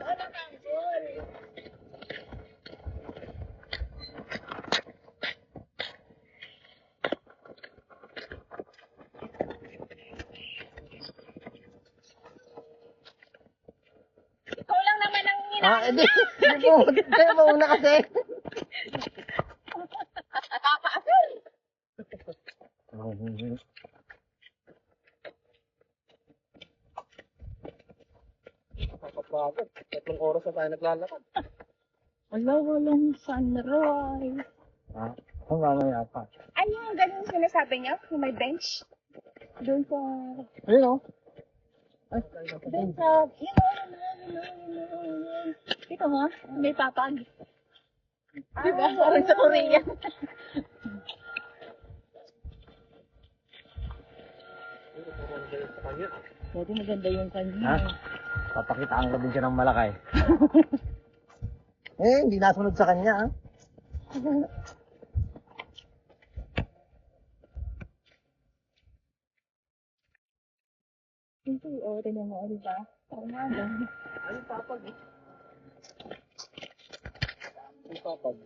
Ikaw lang naman ang Hindi. Hindi mo. Hindi mo una kasi. nakakaasin. Nakakapagod. 3 oras na tayo naglalakad. Wala, walang sunrise. Ang mamaya pa. Ay, yung ganun sinasabi niya, yung may bench. Doon sa... Ayun o. Ay, Doon sa... Yun. Dito mo, may papag. Diba? Parang sa Korea. Pwede maganda yung kanya. Papakitaan ko din siya ng malakay. Hindi nasunod sa kanya Ito, tinan mo, diba? Parang nga doon. Ay, papag Ay, papag.